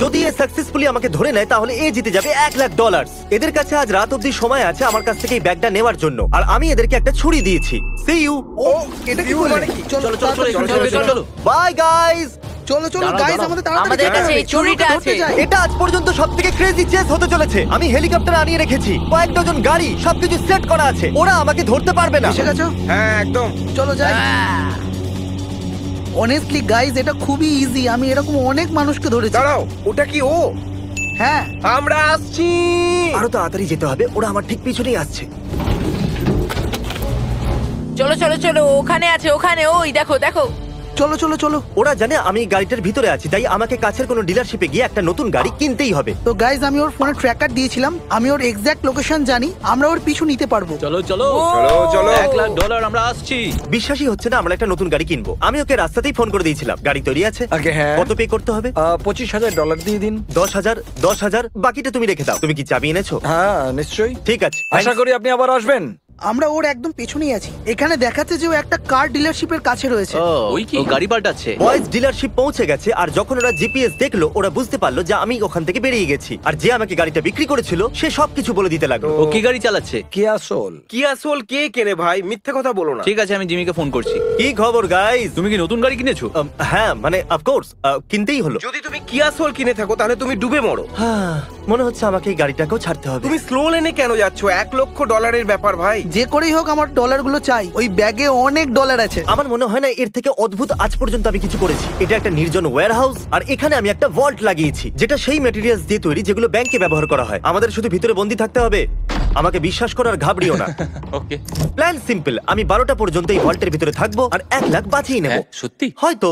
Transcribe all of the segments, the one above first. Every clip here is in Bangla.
যদি এ সাকসেসফুলি আমাকে ধরে নেয় তাহলে এ জিতে যাবে $1,00,000। এদের কাছে আজ রাত অবধি সময় আছে আমার কাছ থেকে এই ব্যাগটা নেওয়ার জন্য, আর আমি এদেরকে একটা ছুরি দিয়েছি। C you. ও এটা কি বললে? চলো চলো চলো বাই গাইস। চলো চলো গাইস, আমাদের তাড়াতাড়ি আমাদের কাছে এই চুরিটা আছে। এটা আজ পর্যন্ত সবথেকে ক্রেজি চেস হতে চলেছে। আমি হেলিকপ্টার আনিয়ে রেখেছি, কয়েক ডজন গাড়ি, সবকিছু সেট করা আছে। ওরা আমাকে ধরতে পারবে না। এসে গেছো? হ্যাঁ একদম। চলো যাই। অনেস্টলি গাইস, এটা খুবই ইজি। আমি এরকম অনেক মানুষকে ধরেছি। দাঁড়াও, ওটা কি ও? হ্যাঁ, আমরা আসছি। আরো তাড়াতাড়ি যেতে হবে, ওরা আমার ঠিক পিছনেই আসছে। চলো চলো চলো, ওখানে আছে, ওখানে, ওই দেখো দেখো। চলো চলো চলো। ওরা জানে আমি গাড়িটার ভিতরে আছি, তাই আমাকে কাছের কোনো ডিলারশিপে গিয়ে একটা নতুন গাড়ি কিনতেই হবে। তো গাইস, আমি ওর ফোনে ট্র্যাকার দিয়েছিলাম। আমি ওর এক্সাক্ট লোকেশন জানি। আমরা ওর পিছু নিতে পারবো। চলো চলো চলো চলো। $1,00,000 আমরা আসছি। বিশ্বাসই হচ্ছে না আমরা একটা নতুন গাড়ি কিনবো। আমি ওকে রাস্তাতেই ফোন করে দিয়েছিলাম। গাড়ি তৈরি আছে? আগে হ্যাঁ। কত পে করতে হবে? $25,000 দিয়ে দিন। 10,000 বাকিটা তুমি রেখে দাও। তুমি কি চাবি এনেছো? হ্যাঁ নিশ্চয়ই। ঠিক আছে, আশা করি আপনি আবার আসবেন। আমরা ওর একদম পেছনেই আছি। এখানে দেখাচ্ছে যে ও একটা কার ডিলারশিপের কাছে রয়েছে। ওই কি ও গাড়ি পাল্টাচ্ছে? বয়েজ ডিলারশিপ পৌঁছে গেছে, আর যখন ওরা জিপিএস দেখলো ওরা বুঝতে পারলো যে আমি ওখান থেকে বেরিয়ে গেছি। আর যে আমাকে গাড়িটা বিক্রি করেছিল সে সবকিছু বলে দিতে লাগলো। ও কি গাড়ি চালাচ্ছে? কিয়া সোল। কি আসল কে কেনে ভাই? মিথ্যে কথা বলো না। ঠিক আছে, আমি জিমিকে ফোন করছি। কি খবর গাইস? তুমি কি নতুন গাড়ি কিনেছো? হ্যাঁ মানে অফকোর্স কিনতেই হলো। যদি তুমি কি আসল কিনে থাকো তাহলে তুমি ডুবে মরো। হ্যাঁ, মনে হচ্ছে আমাকে এই গাড়িটাকেও ছাড়তে হবে। তুমি স্লো লেনে কেন যাচ্ছ? $1,00,000 ব্যাপার ভাই। যে করেই হোক আমার ডলারগুলো চাই। ওই ব্যাগে অনেক ডলার আছে। আমার মনে হয় না এর থেকে অদ্ভুত আজ পর্যন্ত আমি কিছু করেছি। এটা একটা নির্জন ওয়্যারহাউস, আর এখানে আমি একটা ভল্ট লাগিয়েছি যেটা সেই ম্যাটেরিয়ালস দিয়ে তৈরি যেগুলো ব্যাংকে ব্যবহার করা হয়। আমাদের শুধু ভিতরে বন্দি থাকতে হবে। আমাকে বিশ্বাস করো আর ঘাবড়িও না। ওকে। প্ল্যান সিম্পল, আমি 12টা পর্যন্ত এই ভল্টের ভিতরে থাকবো আর $1,00,000 বাঁচিয়ে নেবো। হ্যাঁ, সত্যি? হয়তো।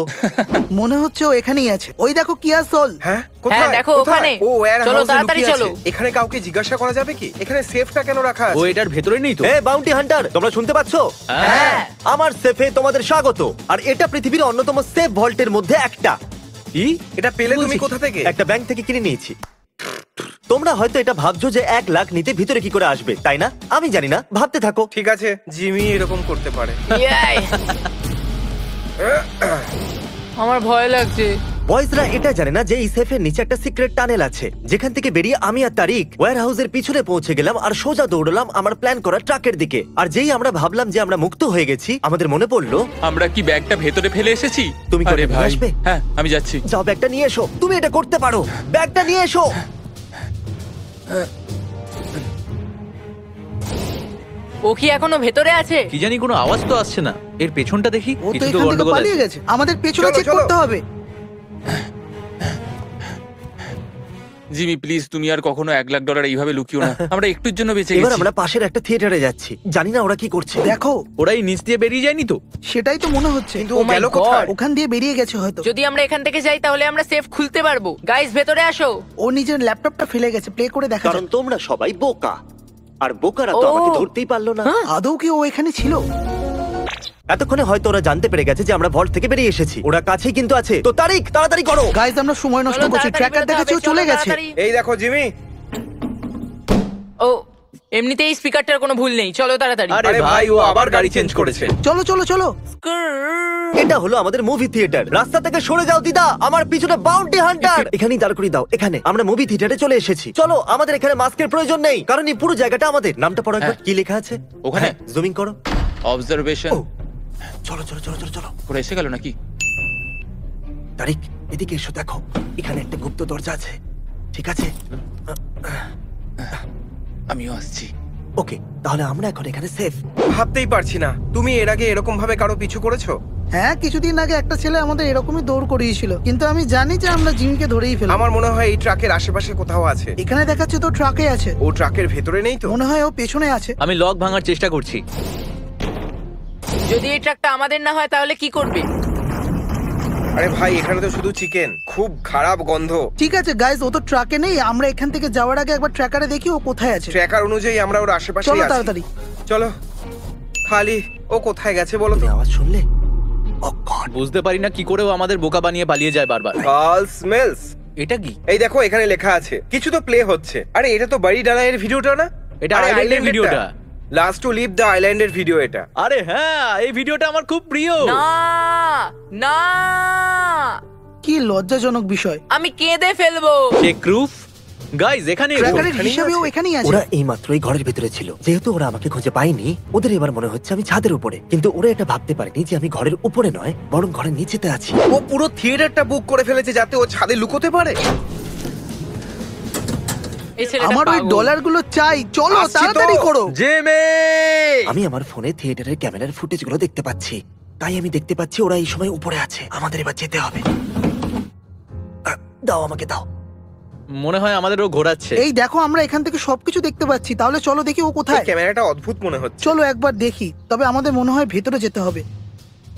মনে হচ্ছে ও এখানেই আছে। ওই দেখো কিয়া সোল। হ্যাঁ হ্যাঁ, দেখো ওখানে। ও warehouse চলো এ তাড়াতাড়ি লুকিয়ে চলো। আছে। এখানে কাউকে জিজ্ঞাসা করা যাবে কি এখানে সেফটা কেন রাখা ও আছে? এটার ভেতরে নেই তো? এ বাউন্টি হান্টার, তোমরা শুনতে পাচ্ছো? হ্যাঁ। আমার সেফে তোমাদের স্বাগত। আর এটা পৃথিবীর অন্যতম সেফ ভল্টের মধ্যে একটা। কি? এটা পেলে তুমি কোথা থেকে? একটা ব্যাংক থেকে কিনে নিয়েছি। তোমরা হয়তো এটা ভাবছো যে $1,00,000 নিতে ভিতরে কি করে আসবে, তাই না? আমি জানি না, ভাবতে থাকো। ঠিক আছে, জিমি এরকম করতে পারে। ইয়াই। আমার ভয় লাগছে। বয়েজরা এটা জানে না যে এই সেফের নিচে একটা সিক্রেট টানেল আছে, যেখান থেকে বেরিয়ে আমি আর তারিক ওয়্যারহাউসের পিছনে পৌঁছে গেলাম আর সোজা দৌড়লাম আমার প্ল্যান করা ট্রাকের দিকে। আর যেই আমরা ভাবলাম যে আমরা মুক্ত হয়ে গেছি, আমাদের মনে পড়লো আমরা কি ব্যাগটা ভেতরে ফেলে এসেছি? তুমি কি আরে ওটা নিয়ে ভাই, আসবে? হ্যাঁ আমি যাচ্ছি। যাও ব্যাগটা নিয়ে এসো। তুমি এটা করতে পারো, ব্যাগটা নিয়ে এসো। ও কি এখনো ভেতরে আছে? কি জানি, কোনো আওয়াজ তো আসছে না। এর পেছনটা দেখি, ও তো কিছু তো এখান থেকে গন্ডগোল পালিয়ে আছে। গেছে। আমাদের পেছনে চলো, চেক চলো। করতে হবে। জিমি প্লিজ, তুমি আর কখনো $1,00,000 এইভাবে লুকিও না। আমরা একটুর জন্য বেঁচে এবার গেছি। আমরা পাশের একটা থিয়েটারে যাচ্ছি, জানি না ওরা কি করছে। দেখো, ওরাই নিচ দিয়ে বেরিয়ে যায়নি তো? সেটাই তো মনে হচ্ছে। কিন্তু Oh ও my গেল God! কোথায়? ওখান দিয়ে বেরিয়ে গেছে হয়তো। যদি আমরা এখান থেকে যাই তাহলে আমরা সেফ খুলতে পারবো। গাইস ভেতরে আসো। ও নিজের ল্যাপটপটা ফেলে গেছে। প্লে করে দেখা কারণ যাক। তোমরা সবাই বোকা, আর বোকারা তো ও। আমাকে ধরতেই পারলো না। আদৌ কি ও এখানে ছিল? এতক্ষণে হয়তো ওরা জানতে পেরে গেছে যে আমরা ভল্ট থেকে বেরিয়ে এসেছি। ওরা কাছেই কিন্তু আছে। তো তারিক, তাড়াতাড়ি করো। গাইস, আমরা সময় নষ্ট চলো, করছি। তাড়াতাড়ি ট্র্যাকার বেরোতে দেখাচ্ছে ও হবে, চলে চলো, গেছে। তাড়াতাড়ি। এই দেখো জিমি। ও এমনিতেই স্পিকারটার কোনো ভুল নেই। চলো তাড়াতাড়ি। আরে ভাই, ও আবার গাড়ি চেঞ্জ করেছে। চলো চলো চলো। এটা হলো আমাদের মুভি থিয়েটার। রাস্তা থেকে সরে যাও দিদা, আমার পিছনে বাউন্টি হান্টার। এখানেই দাঁড় করিয়ে দাও। এখানে আমরা মুভি থিয়েটারে চলে এসেছি। চলো, আমাদের এখানে মাস্কের প্রয়োজন নেই, কারণ এই পুরো জায়গাটা আমাদের। নামটা পড়ো একবার, কি লেখা আছে ওখানে জুমিং করো। অবজারভেশন ও, চলো চলো চলো চলো চলো। করে এসে গেল নাকি? তারিক, এদিকে এসো, দেখো এখানে একটা গুপ্ত দরজা আছে। ঠিক আছে, আমিও আসছি। ওকে, তাহলে আমরা এখন এখানে সেফ। ভাবতেই পারছি না তুমি এর আগে এরকম ভাবে কারো পিছু করেছো। হ্যাঁ, কিছুদিন আগে একটা ছেলে আমাদের এরকমই দৌড় করিয়েছিল, কিন্তু আমি জানি যে আমরা জিমকে ধরেই ফেলবো। আমার মনে হয় এই ট্রাকের আশেপাশে কোথাও আছে। এখানে দেখাচ্ছে তো ট্রাকে আছে। ও ট্রাকের ভেতরে নেই তো? মনে হয় ও পেছনে আছে। আমি লক ভাঙার চেষ্টা করছি। যদি এই ট্রাকটা আমাদের না হয় তাহলে কি করবে? আরে ভাই, এখানে তো শুধু চিকেন, খুব খারাপ গন্ধ। ঠিক আছে গাইস, ও তো ট্রাকে নেই। আমরা এখান থেকে যাওয়ার আগে একবার ট্র্যাকারে দেখি ও কোথায় আছে। ট্র্যাকার অনুযায়ী আমরা ওর আশেপাশে চলো আছি। তাড়াতাড়ি। চলো। খালি ও কোথায় গেছে বলো তো? তুমি আওয়াজ শুনলে? ও গড, বুঝতে পারি না কি করে ও আমাদের বোকা বানিয়ে পালিয়ে যায় বারবার। ফল স্মেলস। এটা কি? এই দেখো এখানে লেখা আছে, কিছু তো প্লে হচ্ছে। আরে এটা তো বাড়ি ডালায়ের ভিডিওটা না? এটা আরে আইল্যান্ডের আইল্যান্ডেরটা। ভিডিওটা। লাস্ট টু লিভ দ্য আইল্যান্ডের ভিডিও এটা। আরে হ্যাঁ, এই ভিডিওটা আমার খুব প্রিয়। না না কি লজ্জাজনক বিষয়। আমি কেঁদে ফেলবো। চেক রুফ গাইস, এখানে ট্র্যাকারের হিসাবেও এখানেই আছে। ওরা এই মাত্রই ঘরের ভিতরে ছিল। যেহেতু ওরা আমাকে খুঁজে পায়নি, ওদের এবার মনে হচ্ছে আমি ছাদের উপরে। কিন্তু ওরা এটা ভাবতে পারেনি যে আমি ঘরের উপরে নয়, বরং ঘরের নিচেতে আছি। ও পুরো থিয়েটারটা বুক করে ফেলেছে যাতে ও ছাদে লুকোতে পারে। এই ছেলেটা আমার ওই পাগল। ডলারগুলো চাই, চলো আসছি তো। তাড়াতাড়ি করো। জেমে আমি আমার ফোনে থিয়েটারের ক্যামেরার ফুটেজগুলো দেখতে পাচ্ছি। তাই আমি দেখতে পাচ্ছি ওরা এই সময় উপরে আছে। আমাদের এবার যেতে হবে। দাও, আমাকে দাও। মনে হয় আমাদের ও ঘোরাচ্ছে। এই দেখো, আমরা এখান থেকে সবকিছু দেখতে পাচ্ছি। তাহলে চলো দেখি ও এই কোথায়। ক্যামেরাটা অদ্ভুত মনে হচ্ছে। চলো একবার দেখি। তবে আমাদের মনে হয় ভেতরে যেতে হবে।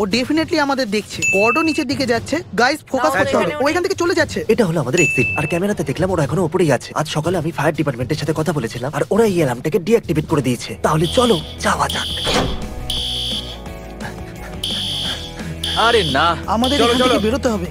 ও ডেফিনেটলি আমাদের দেখছে। গর্ডও নিচের দিকে যাচ্ছে। গাইস ফোকাস না, করতে হবে। এখানে ও এখান থেকে চলে যাচ্ছে। এটা হলো আমাদের এক্সিট। আর ক্যামেরাতে দেখলাম ওরা এখনো উপরেই আছে। আজ সকালে আমি ফায়ার ডিপার্টমেন্টের সাথে কথা বলেছিলাম, আর ওরা এই অ্যালার্মটাকে ডিঅ্যাক্টিভেট করে দিয়েছে। তাহলে চলো যাওয়া যাক। আরে না, আমাদের চলো, এখান থেকে চলো। বেরোতে হবে।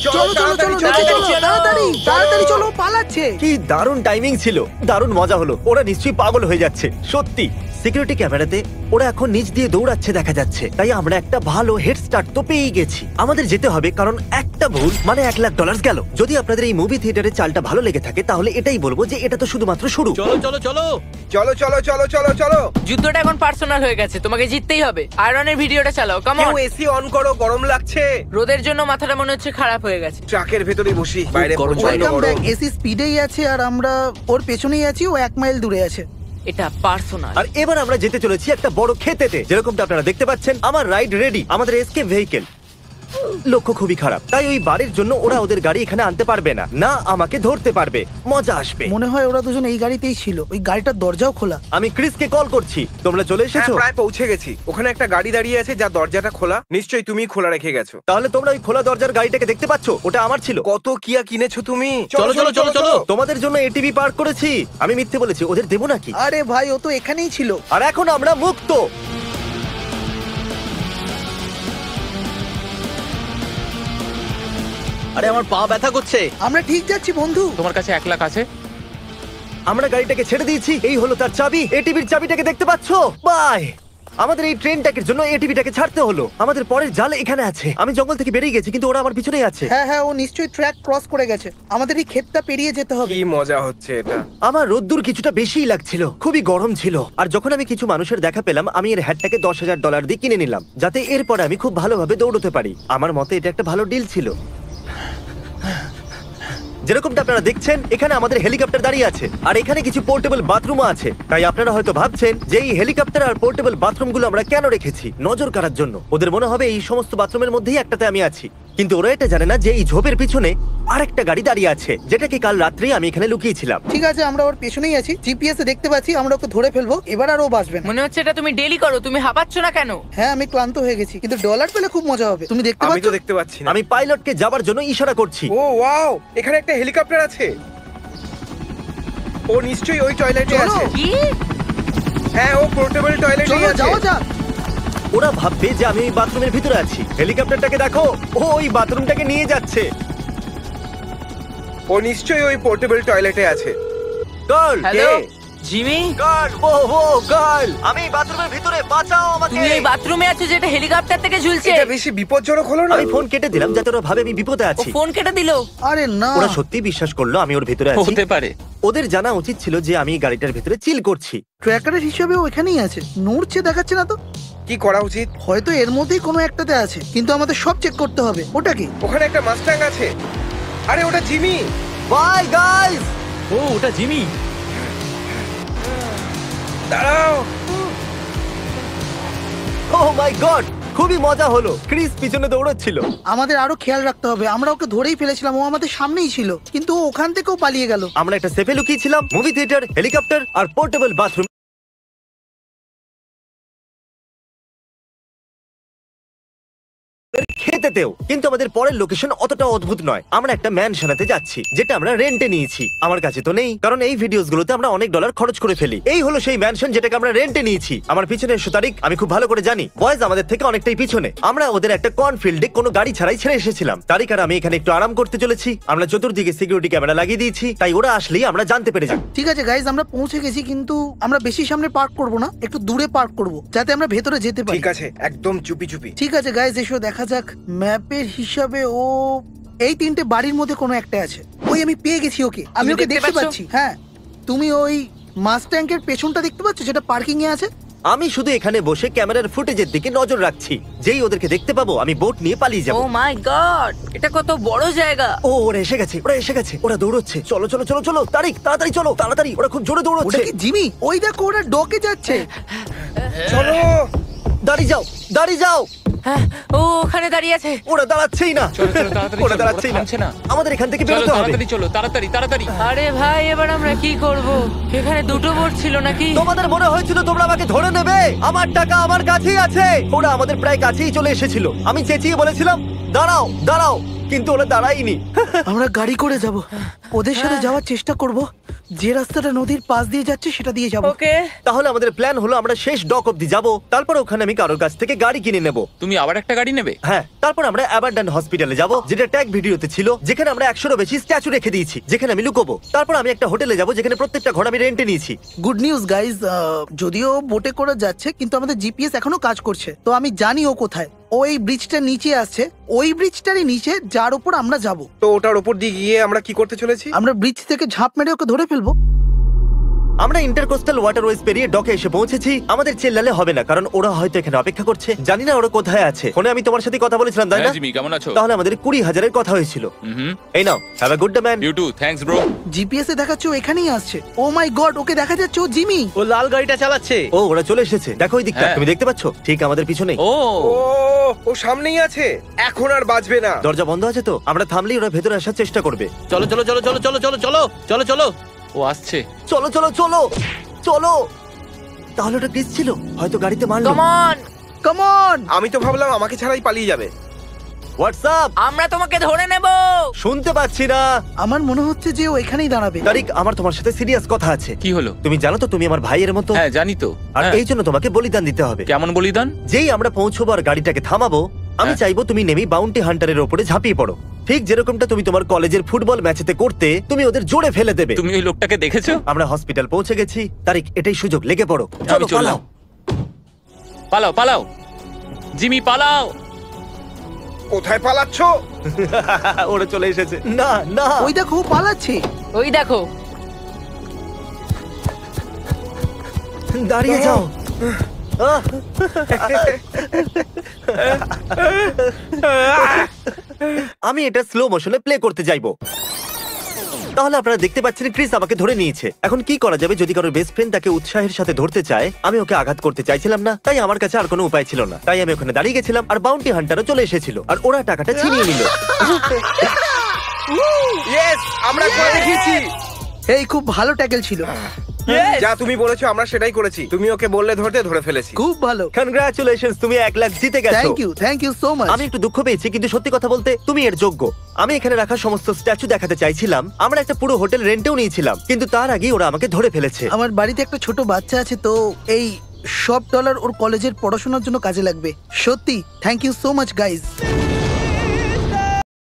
চলো চলো চলো চলো নিচে তাড়াতাড়ি চলো, চলো। তাড়াতাড়ি তাড়াতাড়ি চলো, পালাচ্ছে। কি দারুণ টাইমিং ছিল, দারুণ মজা হলো। ওরা নিশ্চয়ই পাগল হয়ে যাচ্ছে, সত্যি। সিকিউরিটি ক্যামেরাতে ওরা এখন নিচ দিয়ে দৌড়াচ্ছে দেখা যাচ্ছে। তাই আমরা একটা ভালো হেড স্টার্ট তো পেয়েই গেছি। আমাদের যেতে হবে, কারণ একটা ভুল মানে $1,00,000 গেল। যদি আপনাদের এই মুভি থিয়েটারের চালটা ভালো লেগে থাকে, তাহলে এটাই বলবো যে এটা তো শুধুমাত্র শুরু। চলো চলো চলো। চলো চলো চলো চলো চলো। যুদ্ধটা এখন পার্সোনাল হয়ে গেছে, তোমাকে জিততেই হবে। আয়রনের ভিডিওটা চালাও, কাম কেউ অন। এসি অন করো, গরম লাগছে। রোদের জন্য মাথাটা মনে হচ্ছে খারাপ হয়ে গেছে। ট্রাকের ভেতরেই বসি, বাইরে গরম, প্রচন্ড ওয়েলকাম গরম। ব্যাক। এসি স্পিডেই আছে আর আমরা ওর পেছনেই আছি। ও 1 মাইল দূরে আছে। এটা পার্সোনাল। আর এবার আমরা যেতে চলেছি একটা বড় ক্ষেতেতে। যেরকমটা আপনারা দেখতে পাচ্ছেন, আমার রাইড রেডি। আমাদের এসকেপ ভেহিকেল। লক্ষ্য খুবই খারাপ, তাই ওই বাড়ির জন্য ওরা ওদের গাড়ি এখানে আনতে পারবে না। না আমাকে ধরতে পারবে, মজা আসবে। মনে হয় ওরা দুজন এই গাড়িতেই ছিল। ওই গাড়িটার দরজাও খোলা। আমি ক্রিসকে কল করছি। তোমরা চলে হ্যাঁ, এসেছো? প্রায় পৌঁছে গেছি। ওখানে একটা গাড়ি দাঁড়িয়ে আছে যার দরজাটা খোলা। নিশ্চয়ই তুমি খোলা রেখে গেছো। তাহলে তোমরা ওই খোলা দরজার গাড়িটাকে দেখতে পাচ্ছো? ওটা আমার ছিল। কত কিয়া কিনেছো তুমি? চলো চলো চলো চলো। তোমাদের জন্য এটিভি পার্ক করেছি। আমি মিথ্যে বলেছি, ওদের দেবো নাকি? আরে ভাই, ও তো এখানেই ছিল। আর এখন আমরা মুক্ত। আরে আমার পা ব্যথা করছে। আমরা ঠিক যাচ্ছি বন্ধু। তোমার কাছে 1 লাখ আছে? আমরা গাড়িটাকে ছেড়ে দিয়েছি। এই হলো তার চাবি। এটিভির চাবিটাকে দেখতে পাচ্ছো? বাই। আমাদের এই ট্রেনটাকের জন্য এটিভিটাকে ছাড়তে হলো। আমাদের পরের জাল এখানে আছে। আমি জঙ্গল থেকে বেরিয়ে গেছি, কিন্তু ওরা আমার পিছনেই আছে। হ্যাঁ হ্যাঁ, ও নিশ্চয়ই ট্র্যাক ক্রস করে গেছে। আমাদের এই ক্ষেতটা পেরিয়ে যেতে হবে। কি মজা হচ্ছে এটা। আমার রোদ্দুর কিছুটা বেশিই লাগছিল, খুবই গরম ছিল। আর যখন আমি কিছু মানুষের দেখা পেলাম, আমি এর হ্যাটটাকে $10,000 দিয়ে কিনে নিলাম, যাতে এরপরে আমি খুব ভালোভাবে দৌড়তে পারি। আমার মতে এটা একটা ভালো ডিল ছিল। যেরকমটা আপনারা দেখছেন, এখানে আমাদের হেলিকপ্টার দাঁড়িয়ে আছে, আর এখানে কিছু পোর্টেবল বাথরুমও আছে। তাই আপনারা হয়তো ভাবছেন যে এই হেলিকপ্টার আর পোর্টেবল বাথরুমগুলো আমরা কেন রেখেছি। নজর কাড়ার জন্য। ওদের মনে হবে এই সমস্ত বাথরুমের মধ্যেই একটাতে আমি আছি। কিন্তু ওরা এটা জানে না যে এই ঝোপের পিছনে আরেকটা গাড়ি দাঁড়িয়ে আছে, যেটাকে কাল রাত্রেই আমি এখানে লুকিয়েছিলাম। ঠিক আছে, আমরা ওর পেছনেই আছি। জিপিএস এ দেখতে পাচ্ছি। আমরা ওকে ধরে ফেলবো। এবার আর ও বাঁচবে না। মনে হচ্ছে এটা তুমি ডেলি করো, তুমি হাঁপাচ্ছ না কেন? হ্যাঁ, আমি ক্লান্ত হয়ে গেছি, কিন্তু ডলার পেলে খুব মজা হবে। তুমি দেখতে আমি পাচ্ছ? তো দেখতে পাচ্ছি না। আমি পাইলটকে যাবার জন্য ইশারা করছি। ও ওয়াও, এখানে একটা হেলিকপ্টার আছে। ও নিশ্চয়ই ওই টয়লেটে চলো। আছে। কি? হ্যাঁ, ও পোর্টেবল টয়লেটে চলো আছে। যাওয়া যাক। ওরা ভাববে যে আমি ওই বাথরুমের ভিতরে আছি। হেলিকপ্টারটাকে দেখো, ও ওই বাথরুমটাকে নিয়ে যাচ্ছে। ও নিশ্চয়ই ওই পোর্টেবল টয়লেটে আছে। গার্ল, হ্যালো জিমি, গার্ল, ও ও গার্ল, আমি বাথরুমের ভিতরে, বাঁচাও আমাকে। তুমি এই বাথরুমে আছো যেটা হেলিকপ্টার থেকে ঝুলছে। এটা বেশি বিপজ্জনক হলো না? আমি ফোন কেটে দিলাম যাতে ওরা ভাবে আমি বিপদে ও আছি। ফোন কেটে দিলো। আরে না। ওরা সত্যি বিশ্বাস করলো আমি ওর ভিতরে আছি। হতে পারে। ওদের জানা উচিত ছিল যে আমি এই গাড়িটার ভিতরে চিল করছি। ট্র্যাকারের হিসাবে ও এখানেই আছে। নড়ছে দেখাচ্ছে না তো। কি করা উচিত? হয়তো এর মধ্যেই কোনো একটাতে আছে, কিন্তু আমাদের সব চেক করতে হবে। ওটা কি? ওখানে একটা মাস্টাং আছে। আরে ওটা জিমি। Bye guys. ও ওটা জিমি। দাঁড়াও। ও মাই গড, খুবই মজা হলো। ক্রিস পিছনে দৌড়চ্ছিল। আমাদের আরো খেয়াল রাখতে হবে। আমরা ওকে ধরেই ফেলেছিলাম। ও আমাদের সামনেই ছিল, কিন্তু ও ওখান থেকেও পালিয়ে গেল। আমরা একটা সেফে লুকিয়েছিলাম, মুভি থিয়েটার, হেলিকপ্টার আর পোর্টেবল বাথরুম খেতেতেও। কিন্তু আমাদের পরের লোকেশন অতটা অদ্ভুত নয়। আমরা একটা ম্যানশনাতে যাচ্ছি, যেটা আমরা রেন্টে নিয়েছি। আমার কাছে তো নেই, কারণ এই ভিডিওস গুলোতে আমরা অনেক ডলার খরচ করে ফেলি। এই হলো সেই ম্যানশন যেটাকে আমরা রেন্টে নিয়েছি। আমার পিছনে 100 তারিখ আমি খুব ভালো করে জানি। বয়েজ আমাদের থেকে অনেকটাই পিছনে। আমরা ওদের একটা কর্নফিল্ডে কোনো গাড়ি ছাড়াই ছেড়ে এসেছিলাম। তারিখ আর আমি এখানে একটু আরাম করতে চলেছি। আমরা চতুর্দিকে সিকিউরিটি ক্যামেরা লাগিয়ে দিয়েছি, তাই ওরা আসলেই আমরা জানতে পেরে যাই। ঠিক আছে গাইজ, আমরা পৌঁছে গেছি, কিন্তু আমরা বেশি সামনে পার্ক করব না। একটু দূরে পার্ক করব, যাতে আমরা ভেতরে যেতে পারি। ঠিক আছে, একদম চুপি চুপি। ঠিক আছে গাইজ, এসো দেখা যাক। ম্যাপের হিসাবে ও এই তিনটে বাড়ির মধ্যে কোনো একটা আছে। ওই আমি পেয়ে গেছি ওকে, আমি তুমি ওকে দেখতে দেখতে পাচ্ছো? পাচ্ছি। হ্যাঁ, তুমি ওই মাস্ট্যাঙ্কের পেছনটা দেখতে পাচ্ছ যেটা পার্কিং এ আছে? আমি শুধু এখানে বসে ক্যামেরার ফুটেজের দিকে নজর রাখছি। যেই ওদেরকে দেখতে পাবো আমি বোট নিয়ে পালিয়ে ও যাবো। মাই গড, এটা কত বড় জায়গা। ওরা এসে গেছে, ওরা এসে গেছে, ওরা দৌড়চ্ছে। চলো চলো চলো চলো, তারিক তাড়াতাড়ি চলো, তাড়াতাড়ি, ওরা খুব জোরে ওটা দৌড়চ্ছে। কি জিমি? ওই দেখো ওরা ডকে যাচ্ছে। চলো। দাঁড়িয়ে যাও, দাঁড়িয়ে যাও। হ্যাঁ, ও ওখানে দাঁড়িয়ে আছে। ওরা দাঁড়াচ্ছেই না, চলো চলো তাড়াতাড়ি ওরা চলো, দাঁড়াচ্ছেই ওরা না। থামছে না। আমাদের এখান থেকে চলো বেরোতে হবে। তাড়াতাড়ি চলো, তাড়াতাড়ি তাড়াতাড়ি। আরে ভাই, এবার আমরা কি করব? এখানে দুটো বোট ছিল নাকি? তোমাদের মনে হয়েছিল তোমরা আমাকে ধরে নেবে? আমার টাকা আমার কাছেই আছে। ওরা আমাদের প্রায় কাছেই চলে এসেছিল। আমি চেঁচিয়ে বলেছিলাম দাঁড়াও দাঁড়াও, কিন্তু ওরা দাঁড়ায়নি। আমরা গাড়ি করে যাব, ওদের সাথে যাওয়ার চেষ্টা করব। যে রাস্তাটা নদীর পাশ দিয়ে যাচ্ছে সেটা দিয়ে যাব। ওকে, তাহলে আমাদের প্ল্যান হলো আমরা শেষ ডক অব্দি যাব, তারপর ওখানে আমি কারোর কাছ থেকে গাড়ি কিনে নেব। তুমি আবার একটা গাড়ি নেবে? হ্যাঁ, তারপর আমরা অ্যাবান্ডন হসপিটালে যাব, যেটা ট্যাগ ভিডিওতে ছিল, যেখানে আমরা 100-এরও বেশি স্ট্যাচু রেখে দিয়েছি, যেখানে আমি লুকোবো। তারপর আমি একটা হোটেলে যাব, যেখানে প্রত্যেকটা ঘর আমি রেন্টে নিয়েছি। গুড নিউজ গাইজ, যদিও বোটে করে যাচ্ছে কিন্তু আমাদের জিপিএস এখনো কাজ করছে, তো আমি জানি ও কোথায়। ও এই ব্রিজটার নিচে আসছে, ওই ব্রিজটারই নিচে যার উপর আমরা যাব। তো ওটার উপর দিয়ে গিয়ে আমরা কি করতে চলেছি? আমরা ব্রিজ থেকে ঝাঁপ মেরে ওকে ধরে ফেলবো। আমরা ইন্টারকোস্টাল ওয়াটারওয়েজ পেরিয়ে ডকে এসে পৌঁছেছি। আমাদের চেল্লালে হবে না, কারণ ওরা হয়তো এখানে অপেক্ষা করছে। জানি না ওরা কোথায় আছে। ফোনে আমি তোমার সাথে কথা বলেছিলাম, তাই না? হ্যাঁ জিমি, কেমন আছো? তাহলে আমাদের 20,000-এর কথা হয়েছিল। হুম, এই নাও, have a good day man. You too, thanks bro. GPS এ দেখাচ্ছে ও এখানেই আসছে। ও মাই গড, ওকে দেখা যাচ্ছে, ও জিমি। ও লাল গাড়িটা চালাচ্ছে। ও, ওরা চলে এসেছে, দেখো ওই দিকটা, হ্যাঁ। তুমি দেখতে পাচ্ছ? ঠিক আমাদের পিছনেই। ও ও ও সামনেই আছে, এখন আর বাজবে না। দরজা বন্ধ আছে তো? আমরা থামলেই ওরা ভেতরে আসার চেষ্টা করবে। চলো চলো চলো চলো চলো চলো চলো চলো চলো। ও আসছে। চলো চলো চলো চলো। তাহলে ওটা ক্রিস ছিল, হয়তো গাড়িতে মারলো। Come on, come on. আমি তো ভাবলাম আমাকে ছাড়াই পালিয়ে যাবে। হোয়াটসঅ্যাপ, আমরা তোমাকে ধরে নেব। শুনতে পাচ্ছি না। আমার মনে হচ্ছে যে ও এখানেই দাঁড়াবে। তারিক, আমার তোমার সাথে সিরিয়াস কথা আছে। কি হলো? তুমি জানো তো তুমি আমার ভাইয়ের মতো, হ্যাঁ জানি তো। আর হ্যাঁ। এই জন্য তোমাকে বলিদান দিতে হবে। কেমন বলিদান? যেই আমরা পৌঁছবো আর গাড়িটাকে থামাবো, আমি হ্যাঁ। চাইবো তুমি নেমেই বাউন্টি হান্টারের ওপরে ঝাঁপিয়ে পড়ো। ঠিক যেরকমটা তুমি তোমার কলেজের ফুটবল ম্যাচেতে করতে, তুমি ওদের জোরে ফেলে দেবে। তুমি ওই লোকটাকে দেখেছো? আমরা হসপিটাল পৌঁছে গেছি। তারিক, এটাই সুযোগ, লেগে পড়ো। চলো আমি চললাম। পালাও। পালাও পালাও জিমি, পালাও। কোথায় পালাচ্ছ? ওরা চলে এসেছে। না না, ওই দেখো ও পালাচ্ছে। ওই দেখো, দাঁড়িয়ে যাও। আহ! আমি এটা স্লো মোশনে প্লে করতে যাইবো। তাহলে আপনারা দেখতে পাচ্ছেন ক্রিস আমাকে ধরে নিয়েছে। এখন কি করা যাবে? যদি কারোর বেস্ট ফ্রেন্ড তাকে উৎসাহের সাথে ধরতে চায়, আমি ওকে আঘাত করতে চাইছিলাম না, তাই আমার কাছে আর কোনো উপায় ছিল না। তাই আমি ওখানে দাঁড়িয়ে গেছিলাম, আর বাউন্টি হান্টারও চলে এসেছিল, আর ওরা টাকাটা ছিনিয়ে নিল। ইয়েস, আমরা করে দেখিয়েছি। এই খুব ভালো ট্যাকেল ছিল, যা তুমি বলেছো আমরা সেটাই করেছি। তুমি ওকে বললে ধরতে, ধরে ফেলেছি। খুব ভালো। কনগ্রাচুলেশনস, তুমি 1 লাখ জিতে গেছো। Thank you so much. আমি একটু দুঃখ পেয়েছি, কিন্তু সত্যি কথা বলতে তুমি এর যোগ্য। আমি এখানে রাখা সমস্ত স্ট্যাচু দেখাতে চাইছিলাম। আমরা একটা পুরো হোটেল রেন্টেও নিয়েছিলাম, কিন্তু তার আগেই ওরা আমাকে ধরে ফেলেছে। আমার বাড়িতে একটা ছোট বাচ্চা আছে, তো এই সব ডলার ওর কলেজের পড়াশোনার জন্য কাজে লাগবে। সত্যি thank you so much guys.